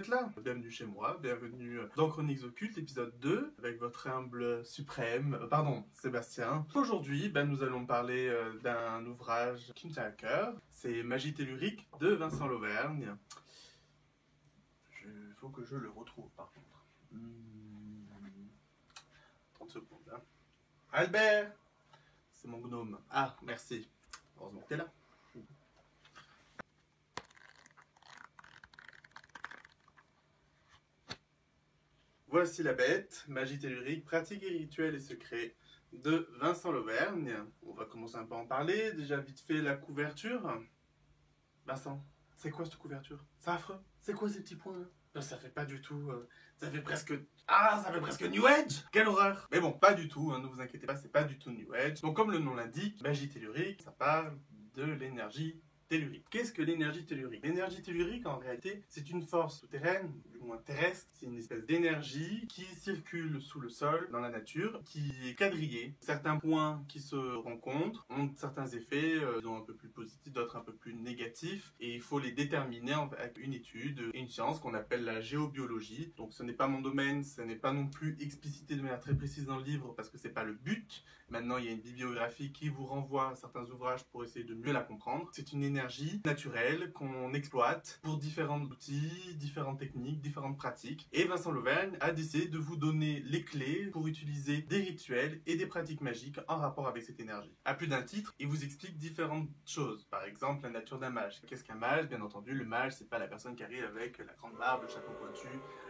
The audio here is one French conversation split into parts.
êtes là. Bienvenue chez moi, bienvenue dans Chroniques Occultes, épisode 2, avec votre humble suprême, Sébastien. Aujourd'hui, nous allons parler d'un ouvrage qui me tient à cœur. C'est Magie tellurique de Vincent Lauvergne. Il faut que je le retrouve par contre. 30 secondes. Hein. Albert! C'est mon gnome. Ah, merci. Heureusement que t'es là. Voici la bête, magie tellurique, pratique et rituels et secrets de Vincent Lauvergne. On va commencer un peu à en parler. Déjà vite fait la couverture. Vincent, c'est quoi cette couverture? C'est affreux. C'est quoi ces petits points là? Ça fait pas du tout... ça fait presque New Age. Quelle horreur. Mais bon, pas du tout, ne vous inquiétez pas, c'est pas du tout New Age. Donc comme le nom l'indique, magie tellurique, ça parle de l'énergie tellurique. Qu'est-ce que l'énergie tellurique? L'énergie tellurique, en réalité, c'est une force souterraine, du moins terrestre. C'est une espèce d'énergie qui circule sous le sol, dans la nature, qui est quadrillée. Certains points qui se rencontrent ont certains effets, un peu plus positifs, d'autres un peu plus négatifs. Et il faut les déterminer avec une étude et une science qu'on appelle la géobiologie. Donc ce n'est pas mon domaine, ce n'est pas non plus explicité de manière très précise dans le livre, parce que c'est pas le but. Maintenant, il y a une bibliographie qui vous renvoie à certains ouvrages pour essayer de mieux la comprendre. C'est une énergie naturelle qu'on exploite pour différents outils, différentes techniques, différentes pratiques. Et Vincent Lauvergne a décidé de vous donner les clés pour utiliser des rituels et des pratiques magiques en rapport avec cette énergie. À plus d'un titre, il vous explique différentes choses. Par exemple, la nature d'un mage. Qu'est-ce qu'un mage? Bien entendu, le mage, c'est pas la personne qui arrive avec la grande barbe, le chapeau pointu,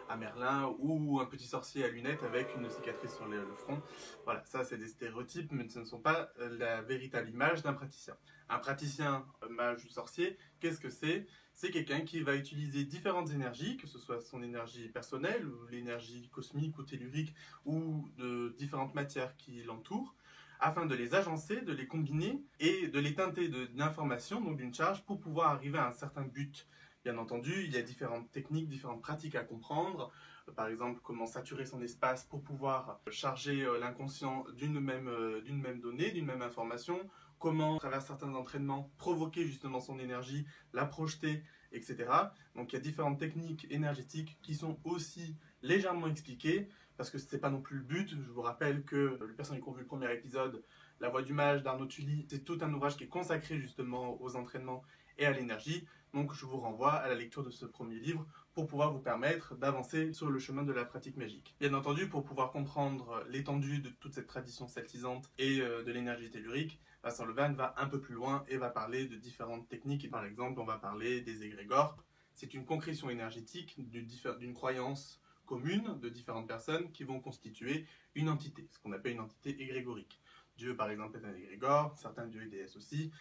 à Merlin, ou un petit sorcier à lunettes avec une cicatrice sur le front. Voilà, ça c'est des stéréotypes, mais ce ne sont pas la véritable image d'un praticien. Un praticien, mage ou sorcier, qu'est-ce que c'est? C'est quelqu'un qui va utiliser différentes énergies, que ce soit son énergie personnelle, ou l'énergie cosmique ou tellurique, ou de différentes matières qui l'entourent, afin de les agencer, de les combiner et de les teinter d'informations, donc d'une charge, pour pouvoir arriver à un certain but. Bien entendu, il y a différentes techniques, différentes pratiques à comprendre. Par exemple, comment saturer son espace pour pouvoir charger l'inconscient d'une même donnée, d'une même information. Comment, à travers certains entraînements, provoquer justement son énergie, la projeter, etc. Donc il y a différentes techniques énergétiques qui sont aussi légèrement expliquées, parce que ce n'est pas non plus le but. Je vous rappelle que les personnes qui ont vu le premier épisode, La Voix du Mage d'Arnaud Tully, c'est tout un ouvrage qui est consacré justement aux entraînements et à l'énergie. Donc je vous renvoie à la lecture de ce premier livre pour pouvoir vous permettre d'avancer sur le chemin de la pratique magique. Bien entendu, pour pouvoir comprendre l'étendue de toute cette tradition celtisante et de l'énergie tellurique, Vincent Lauvergne va un peu plus loin et va parler de différentes techniques. Par exemple, on va parler des égrégores. C'est une concrétion énergétique d'une croyance commune de différentes personnes qui vont constituer une entité, ce qu'on appelle une entité égrégorique. Dieu, par exemple, est un égrégore, certains dieux et déesses aussi.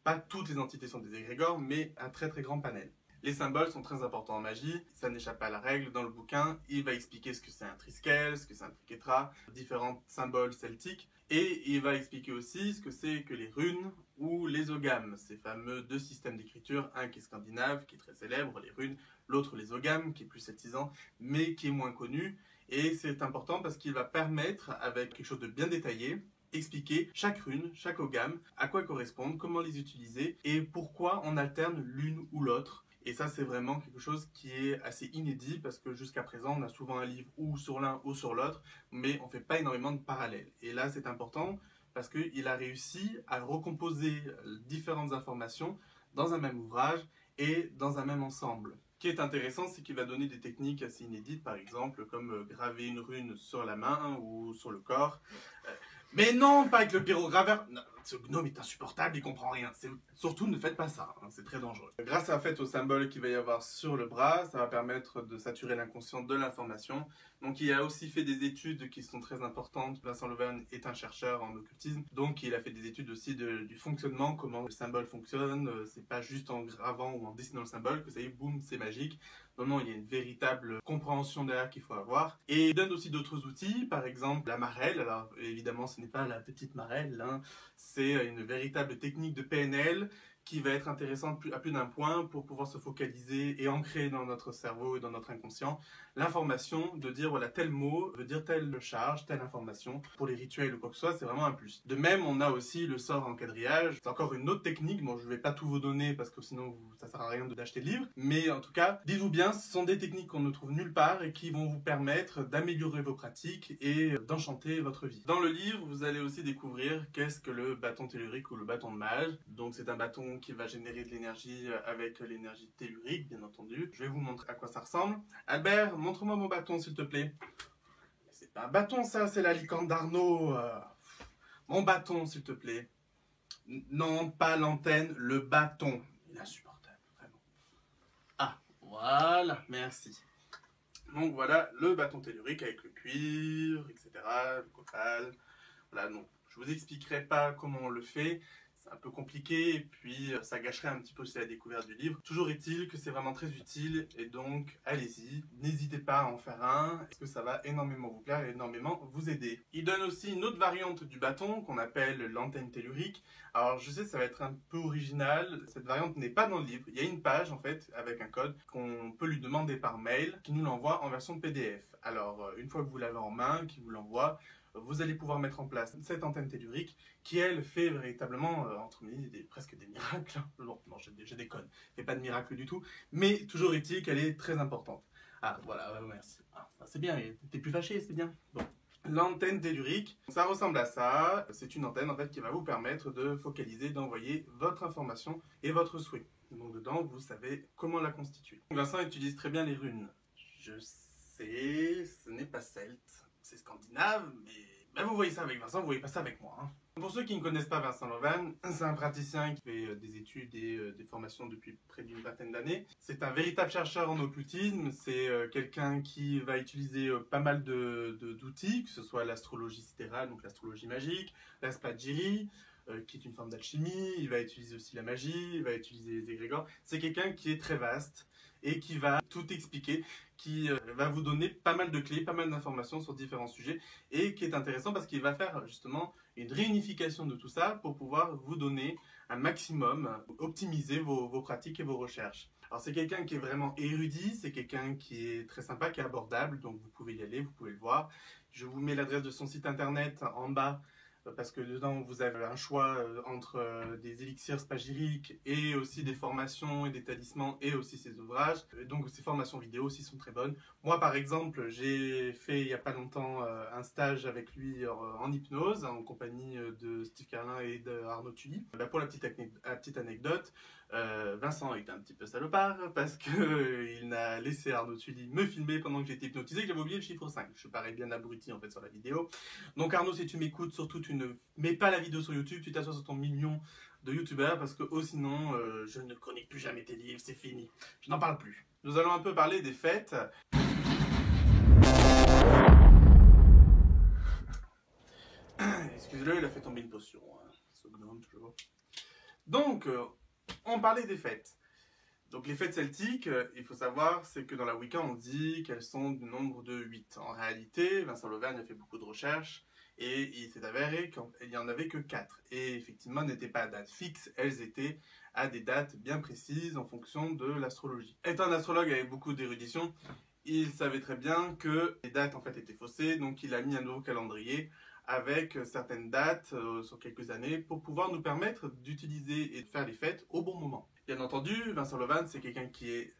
Pas toutes les entités sont des égrégores, mais un très très grand panel. Les symboles sont très importants en magie, ça n'échappe pas à la règle. Dans le bouquin, il va expliquer ce que c'est un triskel, ce que c'est un triquetra, différents symboles celtiques, et il va expliquer aussi ce que c'est que les runes ou les oghams, ces fameux deux systèmes d'écriture, un qui est scandinave, qui est très célèbre, les runes, l'autre les oghams, qui est plus celtisant, mais qui est moins connu. Et c'est important parce qu'il va permettre, avec quelque chose de bien détaillé, expliquer chaque rune, chaque ogham, à quoi elles correspondent, comment les utiliser et pourquoi on alterne l'une ou l'autre. Et ça, c'est vraiment quelque chose qui est assez inédit parce que jusqu'à présent, on a souvent un livre ou sur l'un ou sur l'autre, mais on ne fait pas énormément de parallèles. Et là, c'est important parce qu'il a réussi à recomposer différentes informations dans un même ouvrage et dans un même ensemble. Ce qui est intéressant, c'est qu'il va donner des techniques assez inédites, par exemple, comme graver une rune sur la main ou sur le corps. Mais non, pas avec le pyrograveur. Non, ce gnome est insupportable, il comprend rien. Surtout, ne faites pas ça, c'est très dangereux. Grâce au symbole qu'il va y avoir sur le bras, ça va permettre de saturer l'inconscient de l'information. Donc il a aussi fait des études qui sont très importantes. Vincent Lauvergne est un chercheur en occultisme, donc il a fait des études aussi du fonctionnement, comment le symbole fonctionne. C'est pas juste en gravant ou en dessinant le symbole que ça y est, boum, c'est magique. Non, il y a une véritable compréhension derrière qu'il faut avoir. Et il donne aussi d'autres outils, par exemple la marelle. Alors évidemment, ce n'est pas la petite marelle, c'est une véritable technique de PNL qui va être intéressante à plus d'un point pour pouvoir se focaliser et ancrer dans notre cerveau et dans notre inconscient l'information de dire voilà tel mot veut dire telle charge, telle information. Pour les rituels ou quoi que ce soit, c'est vraiment un plus. De même, on a aussi le sort en quadrillage. C'est encore une autre technique. Bon, je vais pas tout vous donner parce que sinon ça sert à rien d'acheter le livre. Mais en tout cas, dites-vous bien, ce sont des techniques qu'on ne trouve nulle part et qui vont vous permettre d'améliorer vos pratiques et d'enchanter votre vie. Dans le livre, vous allez aussi découvrir qu'est-ce que le bâton tellurique ou le bâton de mage. Donc c'est un bâton qui va générer de l'énergie avec l'énergie tellurique, bien entendu. Je vais vous montrer à quoi ça ressemble. Albert, montre-moi mon bâton, s'il te plaît. C'est pas un bâton, ça, c'est la licorne d'Arnaud. Mon bâton, s'il te plaît. Non, pas l'antenne, le bâton. Il est insupportable, vraiment. Ah, voilà, merci. Donc voilà le bâton tellurique avec le cuivre, etc., le copal. Voilà, donc je vous expliquerai pas comment on le fait. C'est un peu compliqué et puis ça gâcherait un petit peu aussi la découverte du livre. Toujours est-il que c'est vraiment très utile et donc allez-y, n'hésitez pas à en faire un parce que ça va énormément vous plaire et énormément vous aider. Il donne aussi une autre variante du bâton qu'on appelle l'antenne tellurique. Alors je sais ça va être un peu original, cette variante n'est pas dans le livre. Il y a une page en fait avec un code qu'on peut lui demander par mail qui nous l'envoie en version PDF. Alors une fois que vous l'avez en main, qui vous l'envoie, vous allez pouvoir mettre en place cette antenne tellurique qui, elle, fait véritablement, entre guillemets, presque des miracles. Non, je déconne, fait pas de miracle du tout, mais toujours est-il qu'elle est très importante. Ah, voilà, merci. Ah, c'est bien, t'es plus fâché, c'est bien. Bon. L'antenne tellurique, ça ressemble à ça. C'est une antenne, en fait, qui va vous permettre de focaliser, d'envoyer votre information et votre souhait. Donc, dedans, vous savez comment la constituer. Vincent utilise très bien les runes. Je sais, ce n'est pas celte. C'est scandinave, mais vous voyez ça avec Vincent, vous voyez pas ça avec moi. Hein. Pour ceux qui ne connaissent pas Vincent Lauvergne, c'est un praticien qui fait des études et des formations depuis près d'une vingtaine d'années. C'est un véritable chercheur en occultisme, c'est quelqu'un qui va utiliser pas mal d'outils, que ce soit l'astrologie sidérale, donc l'astrologie magique, l'aspadjiri, qui est une forme d'alchimie, il va utiliser aussi la magie, il va utiliser les égrégores. C'est quelqu'un qui est très vaste et qui va tout expliquer, qui va vous donner pas mal de clés, pas mal d'informations sur différents sujets et qui est intéressant parce qu'il va faire justement une réunification de tout ça pour pouvoir vous donner un maximum, optimiser vos pratiques et vos recherches. Alors c'est quelqu'un qui est vraiment érudit, c'est quelqu'un qui est très sympa, qui est abordable, donc vous pouvez y aller, vous pouvez le voir. Je vous mets l'adresse de son site internet en bas parce que dedans vous avez un choix entre des élixirs spagyriques et aussi des formations et des talismans et aussi ses ouvrages. Donc ces formations vidéo aussi sont très bonnes. Moi par exemple j'ai fait il n'y a pas longtemps un stage avec lui en hypnose en compagnie de Steve Carlin et d'Arnaud Tully. Pour la petite anecdote, Vincent était un petit peu salopard parce qu'il n'a laissé Arnaud Tully me filmer pendant que j'étais hypnotisé, que j'avais oublié le chiffre 5. Je parais bien abruti en fait sur la vidéo. Donc Arnaud, si tu m'écoutes, surtout tu ne mets pas la vidéo sur YouTube, tu t'assois sur ton million de youtubeurs parce que sinon je ne connais plus jamais tes livres, c'est fini. Je n'en parle plus. Nous allons un peu parler des fêtes. Excusez-le, il a fait tomber une potion. Hein. Ce gnome, toujours. Donc, on parlait des fêtes. Donc les fêtes celtiques, il faut savoir, c'est que dans la Wicca, on dit qu'elles sont du nombre de 8. En réalité, Vincent Lauvergne a fait beaucoup de recherches et il s'est avéré qu'il n'y en avait que 4. Et effectivement, elles n'étaient pas à date fixe, elles étaient à des dates bien précises en fonction de l'astrologie. Étant un astrologue avec beaucoup d'érudition, il savait très bien que les dates en fait étaient faussées, donc il a mis un nouveau calendrier avec certaines dates sur quelques années pour pouvoir nous permettre d'utiliser et de faire les fêtes au bon moment. Bien entendu, Vincent Lauvergne, c'est quelqu'un qui est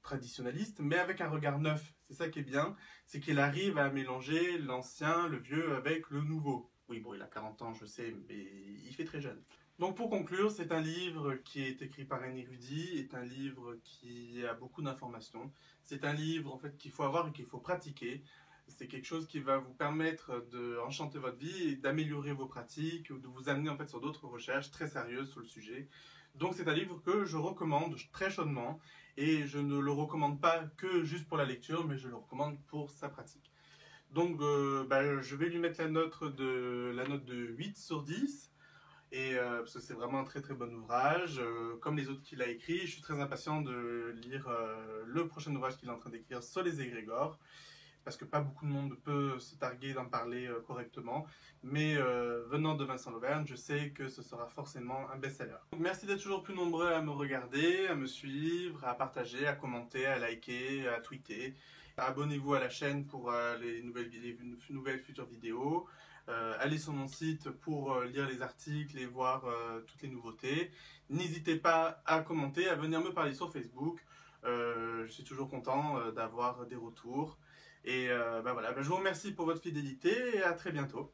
traditionnaliste, mais avec un regard neuf. C'est ça qui est bien, c'est qu'il arrive à mélanger l'ancien, le vieux, avec le nouveau. Oui, bon, il a 40 ans, je sais, mais il fait très jeune. Donc pour conclure, c'est un livre qui est écrit par un érudit, est un livre qui a beaucoup d'informations. C'est un livre en fait qu'il faut avoir et qu'il faut pratiquer. C'est quelque chose qui va vous permettre d'enchanter votre vie et d'améliorer vos pratiques, ou de vous amener en fait sur d'autres recherches très sérieuses sur le sujet. Donc c'est un livre que je recommande très chaudement et je ne le recommande pas que juste pour la lecture, mais je le recommande pour sa pratique. Donc je vais lui mettre la note de 8 sur 10. Et parce que c'est vraiment un très très bon ouvrage, comme les autres qu'il a écrits. Je suis très impatient de lire le prochain ouvrage qu'il est en train d'écrire sur les égrégores, parce que pas beaucoup de monde peut se targuer d'en parler correctement. Mais venant de Vincent Lauvergne, je sais que ce sera forcément un best-seller. Merci d'être toujours plus nombreux à me regarder, à me suivre, à partager, à commenter, à liker, à tweeter. Abonnez-vous à la chaîne pour les nouvelles futures vidéos. Allez sur mon site pour lire les articles et voir toutes les nouveautés. N'hésitez pas à commenter, à venir me parler sur Facebook. Je suis toujours content d'avoir des retours. Et voilà, je vous remercie pour votre fidélité et à très bientôt.